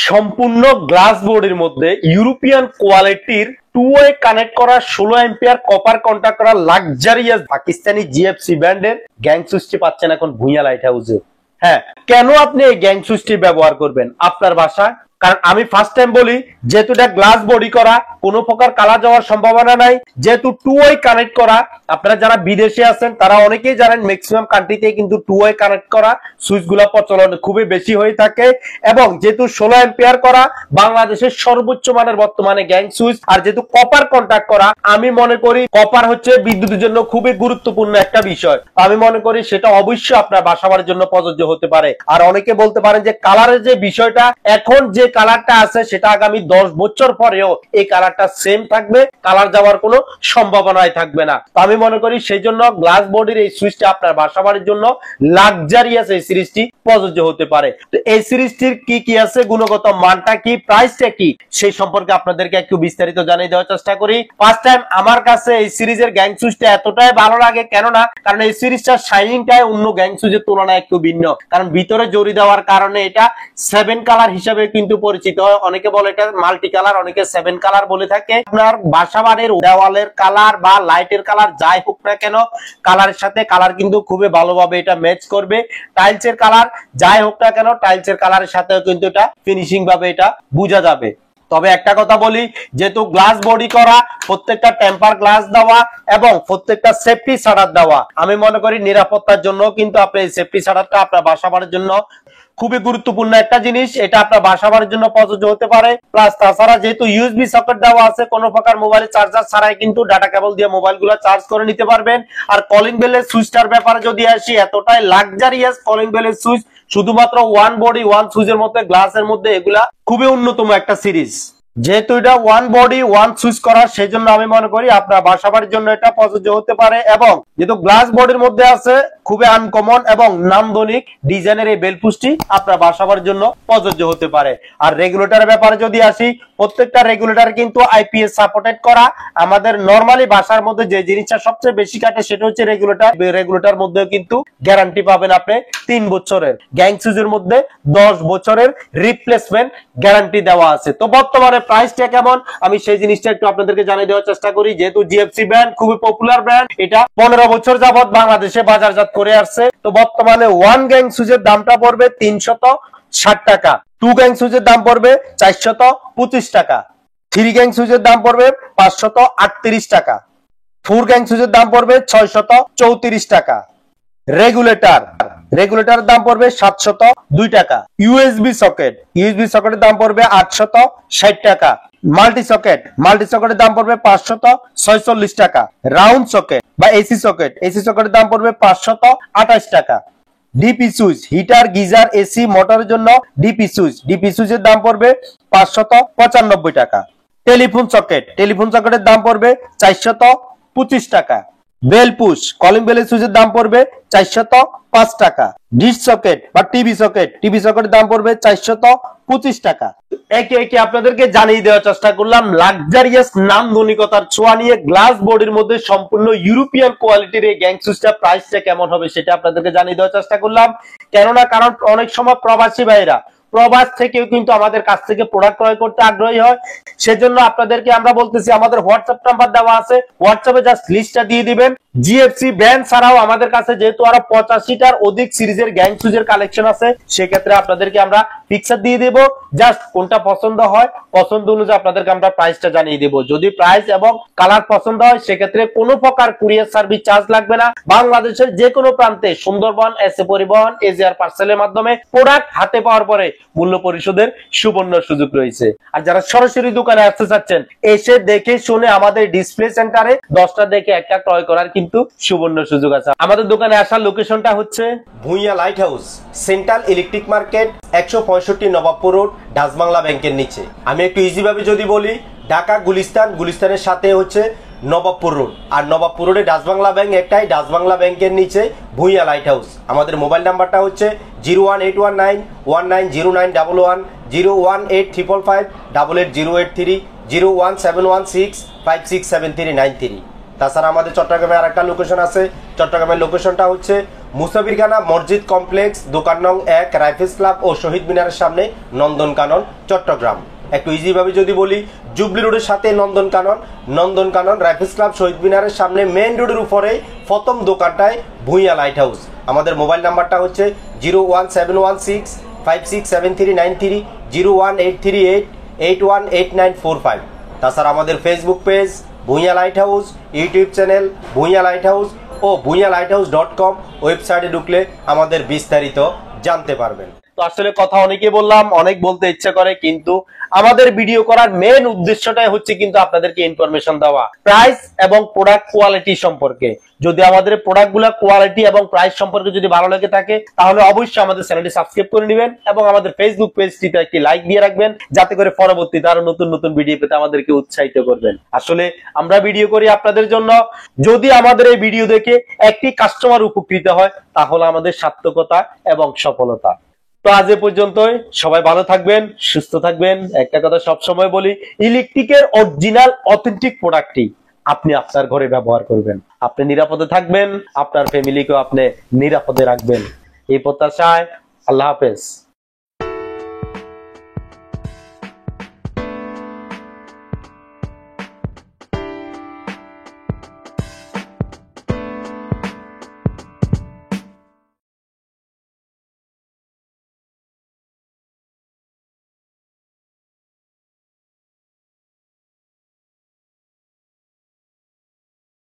সম্পূর্ণ গ্লাস বোর্ডের মধ্যে ইউরোপিয়ান কোয়ালিটির টু ওয়ে কানেক্ট করা 16 এম্পিয়ার কপার কন্টাক্ট করা লাক্সারিয়াস পাকিস্তানি জিএফসি ব্র্যান্ডের গ্যাং সুইচটি পাচ্ছেন এখন ভুঁইয়া লাইট হাউসে। হ্যাঁ, কেন আপনি এই গ্যাং সুইচটি ব্যবহার করবেন আপনার বাসায়? কারণ আমি ফার্স্ট টাইম বলি, যেহেতু এটা গ্লাস বডি করা, কোনো প্রকার কালার যাওয়ার সম্ভাবনা নাই, যেহেতু টু ওয়ে কানেক্ট করা। আপনারা যারা বিদেশে আছেন তারা অনেকেই জানেন ম্যাক্সিমাম কান্ট্রিতে কিন্তু টু ওয়ে কানেক্ট করা সুইচগুলো প্রচলন খুবই বেশি হয়ে থাকে। এবং যেহেতু 16 এম্পিয়ার করা, বাংলাদেশের সর্বোচ্চ মানের বর্তমানে গ্যাং সুইচ, আর যেহেতু কপার কন্টাক্ট করা, আমি মনে করি কপার হচ্ছে বিদ্যুতের জন্য খুবই গুরুত্বপূর্ণ একটা বিষয়। আমি মনে করি সেটা অবশ্যই আপনার বাসাবাড়ির জন্য প্রযোজ্য হতে পারে। আর অনেকে বলতে পারেন যে কালারের যে বিষয়টা, এখন যে কালারটা আছে সেটা আগামী 10 বছর পরেও এই কালারটা সেম থাকবে, কালার যাওয়ার কোনো সম্ভাবনাই থাকবে না। তো আমি মনে করি সেই জন্য গ্লাস বডির এই সুইচটা আপনার বাসাবাড়ির জন্য লাক্সারিয়াস এই সিরিজটি প্রযোজ্য হতে পারে। তো এই সিরিজটির কি কি আছে, গুণগত মানটা কি, প্রাইসটা কি, সেই সম্পর্কে আপনাদেরকে একটু বিস্তারিত জানিয়ে দেওয়ার চেষ্টা করি। ফার্স্ট টাইম আমার কাছে এই সিরিজের গ্যাং সুইচটা এতটাই ভালো লাগে, কেননা কারণ এই সিরিজটার শাইনিংটাই অন্য গ্যাং সুইচের তুলনায় একটু ভিন্ন। কারণ ভিতরে জড়ি দেওয়ার কারণে এটা 7 কালার হিসাবে কিন্তু পরিচিত হয়। অনেকে বলে এটা মাল্টি কালার, অনেকে 7 কালার বলে থাকে। আপনার বাসাবাড়ির দেওয়ালের কালার বা লাইটের কালার যাই হোক না কেন, কালারের সাথে কালার কিন্তু খুবই ভালোভাবে এটা ম্যাচ করবে। টাইলসের কালার যাই হোক না কেন, টাইলসের কালারের সাথেও কিন্তু এটা ফিনিশিং ভাবে এটা বোঝা যাবে। তবে একটা কথা বলি, যেহেতু গ্লাস বডি করা, প্রত্যেকটা টেম্পার গ্লাস দেওয়া এবং প্রত্যেকটা সেফটি শাটার দেওয়া, আমি মনে করি নিরাপত্তার জন্য কিন্তু আপনি এই সেফটি শাটারটা আপনার বাসাবাড়ির জন্য খুবই গুরুত্বপূর্ণ একটা জিনিস। এটা আপনার বাসাবাড়ির জন্য প্রযোজ্য হতে পারে। প্লাস তাছাড়া যেহেতু ইউএসবি সকেট দেওয়া আছে, কোনো প্রকার মোবাইল চার্জার ছাড়াই কিন্তু ডাটা কেবল দিয়ে মোবাইলগুলো চার্জ করে নিতে পারবেন। আর কলিং বেলের সুইচটার ব্যাপারে যদি আসি, এতটাই লাক্সারিয়াস কলিং বেলের সুইচ, শুধুমাত্র ওয়ান বডি ওয়ান সুইচের মধ্যে, গ্লাসের মধ্যে, এগুলা খুবই অন্যতম একটা সিরিজ। যেহেতু এটা ওয়ান বডি ওয়ান সুইচ করা, সেই জন্য আমি মনে করি আপনার বাসাবাড়ির জন্য এটা প্রযোজ্য হতে পারে। এবং যেহেতু গ্লাস বডির মধ্যে আছে, খুবই আনকমন এবং নান্দনিক ডিজাইনের এই বেলপুষ্টি আপনার বাসাবাড়ির জন্য প্রযোজ্য হতে পারে। আর রেগুলেটরের ব্যাপারে যদি আসি, প্রত্যেকটা রেগুলেটর কিন্তু আইপিএস সাপোর্টেড করা। আমাদের নরমালি বাসার মধ্যে যে জিনিসটা সবচেয়ে বেশি কাটে সেটা হচ্ছে রেগুলেটর। রেগুলেটর মধ্যে কিন্তু গ্যারান্টি পাবেন আপনি 3 বছরের, গ্যাং সুইচের মধ্যে 10 বছরের রিপ্লেসমেন্ট গ্যারান্টি দেওয়া আছে। তো বর্তমানে প্রাইসটা কেমন আমি সেই জিনিসটা একটু আপনাদেরকে জানিয়ে দেওয়ার চেষ্টা করি। যেহেতু জিএফসি ব্র্যান্ড খুবই পপুলার ব্র্যান্ড, এটা 15 বছর যাবত বাংলাদেশে বাজারজাত করে আসছে। তো বর্তমানে ওয়ান গ্যাং সুইচের দামটা পড়বে 360 টাকা, 2 গ্যাং সুইচের দাম পড়বে 425 টাকা, 3 গ্যাং সুইচের দাম পড়বে 538 টাকা, 4 গ্যাং সুইচের দাম পড়বে 634 টাকা। রেগুলেটর দাম পড়বে 702 টাকা। ইউএসবি সকেটের দাম পড়বে 860 টাকা। মাল্টি সকেটের দাম পড়বে 546 টাকা। রাউন্ড সকেট বা এসি সকেটের দাম পড়বে 528 টাকা। DP switch, heater, geyser, AC, মোটরের জন্য ডিপি সুইচের দাম পড়বে 595 টাকা। টেলিফোন সকেটের দাম পড়বে 425 টাকা। বেল পুশ, কলিং বেলের সুইচের দাম পড়বে 405 টাকা। ডিশ সকেট বা টিভি সকেটের দাম পড়বে 425 টাকা। একে একে আপনাদেরকে জানিয়ে দেওয়ার চেষ্টা করলাম লাক্সারিয়াস নান্দনিকতার ছোঁয়া নিয়ে গ্লাস বডির মধ্যে সম্পূর্ণ ইউরোপিয়ান কোয়ালিটির এই গ্যাং সুইচটা প্রাইসটা কেমন হবে সেটা আপনাদেরকে জানিয়ে দেওয়ার চেষ্টা করলাম। কারণ অনেক সময় প্রবাসী ভাইরা প্রবাস থেকেও কিন্তু আমাদের কাছ থেকে প্রোডাক্ট ক্রয় করতে আগ্রহী হয়। সেজন্য আপনাদেরকে আমরা বলতেছি, আমাদের হোয়াটসঅ্যাপ নাম্বার দেওয়া আছে, হোয়াটসঅ্যাপে জাস্ট লিস্টটা দিয়ে দিবেন। জিএফসি ব্র্যান্ড ছাড়াও আমাদের কাছে যেহেতু আরো 85টার অধিক সিরিজের গ্যাং সুইচের কালেকশন আছে, সেক্ষেত্রে আপনাদেরকে আমরা পিকচার দিয়ে দেব। জাস্ট কোনটা পছন্দ হয়, পছন্দ অনুযায়ী আপনাদেরকে আমরা প্রাইসটা জানিয়ে দেব। যদি প্রাইস এবং কালার পছন্দ হয়, সেক্ষেত্রে কোনো প্রকার কুরিয়ার সার্ভিস চার্জ লাগবে না। বাংলাদেশের যে কোনো প্রান্তে সুন্দরবন এসএ পরিবহন এজিআর পার্সেলের মাধ্যমে প্রোডাক্ট হাতে পাওয়ার পরে মূল্য পরিশোধের সুবর্ণ সুযোগ রয়েছে। আর যারা সরাসরি দোকানে আসতে চাচ্ছেন, এসে দেখে শুনে আমাদের ডিসপ্লে সেন্টারে 10টা দেখে একটা ক্রয় করার কিন্তু সুবর্ণ সুযোগ আছে। আমাদের দোকানে আসার লোকেশনটা হচ্ছে Bhuiyan light house, central electric market, 165 Nawabpur road, Dutch Bangla ব্যাংকের নিচে। আমি একটু ইজি ভাবে যদি বলি, ঢাকা গুলিস্তানের সাথে হচ্ছে নবাবপুর রোড, আর নবাবপুর রোডে ডাচ বাংলা ব্যাংক একটাই, ডাচ বাংলা ব্যাংকের নিচে ভুঁইয়া লাইট হাউস। আমাদের মোবাইল নাম্বারটা হচ্ছে 01819190911, 01855588083, 01716567393। তাছাড়া আমাদের চট্টগ্রামে আরেকটা লোকেশন আছে। চট্টগ্রামের লোকেশনটা হচ্ছে মুসাফিরখানা মসজিদ কমপ্লেক্স, দোকান নং 1, রাইফেলস ক্লাব ও শহীদ মিনারের সামনে, নন্দনকানন, চট্টগ্রাম। একটু ইজি ভাবে যদি বলি, জুবলি রোডের সাথে নন্দনকানন, রাইফেলস ক্লাব, শহীদ মিনারের সামনে মেইন রোডের উপরে প্রথম দোকানটায় ভূঁইয়া লাইট হাউস। আমাদের মোবাইল নাম্বারটা হচ্ছে 01716567393, 01838818945। তাছাড়া আমাদের Facebook page Bhuiyan light house, YouTube channel Bhuiyan light house ও ভূঁইয়ালাইটহাউস.com ওয়েবসাইটে ঢুকলে আমাদের বিস্তারিত জানতে পারবেন। তো আসলে কথা অনেকে বললাম, অনেক বলতে ইচ্ছা করে, কিন্তু আমাদের ভিডিও করার মেন উদ্দেশ্যটাই হচ্ছে কিন্তু আপনাদেরকে ইনফরমেশন দেওয়া প্রাইস এবং প্রোডাক্ট কোয়ালিটি সম্পর্কে। যদি আমাদের প্রোডাক্টগুলো কোয়ালিটি এবং প্রাইস সম্পর্কে যদি ভালো লেগে থাকে তাহলে অবশ্যই আমাদের চ্যানেলটি সাবস্ক্রাইব করে নেবেন এবং আমাদের ফেসবুক পেজটিতে একটি লাইক দিয়ে রাখবেন, যাতে করে পরবর্তীতে আরো নতুন নতুন ভিডিও পেতে আমাদেরকে উৎসাহিত করবেন। আসলে আমরা ভিডিও করি আপনাদের জন্য, যদি আমাদের এই ভিডিও দেখে একটি কাস্টমার উপকৃত হয় তাহলে আমাদের সার্থকতা এবং সফলতা। তো আজ এ পর্যন্তই, সবাই ভালো থাকবেন, সুস্থ থাকবেন। একটা কথা সব সময় বলি, ইলেকট্রিকের অরিজিনাল অথেন্টিক প্রোডাক্টটি আপনি আপনার ঘরে ব্যবহার করবেন, আপনি নিরাপদে থাকবেন, আপনার ফ্যামিলিকেও আপনি নিরাপদে রাখবেন। এই প্রত্যাশায় আল্লাহ হাফেজ।